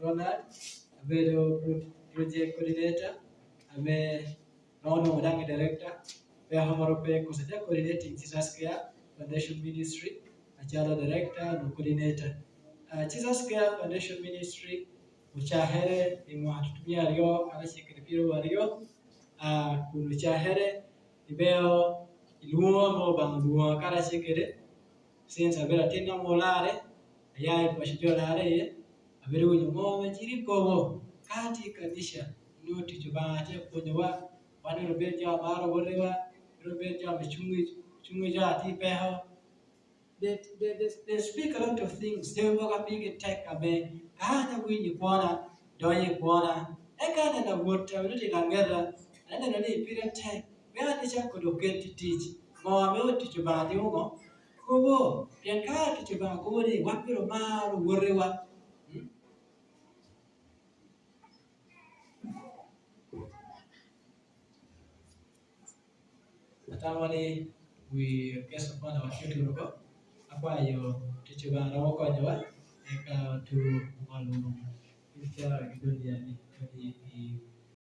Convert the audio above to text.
Ronald, avedo project coordinator, ave nono dangi director, pe hamaro pe kusata coordinating Jesus Care Foundation Ministry, achala director no coordinator. Jesus Care Foundation Ministry uchahere imwatutumia rio anashikiripiro wario kuluchahere ibeo iluo mo bangluo kara shikire since abera tinna molare ayaye pashijolare abera unyumo machiri kobo kati kanisha noti jubate kunyowa wani robeja maro worewa robeja mchungi jati peho they speak a lot of things they work a big tech abe kana winyi kuona doye kuona ekana na wota uti kangera nenda nani pira tech bea chako doketi teach mo amoti jubate umo kobo yankati jubakuri wapiro maro worewa Atamani we guess upon our future go. Apa yo tichuba na wako jawa eka tu malu picture gitu dia ni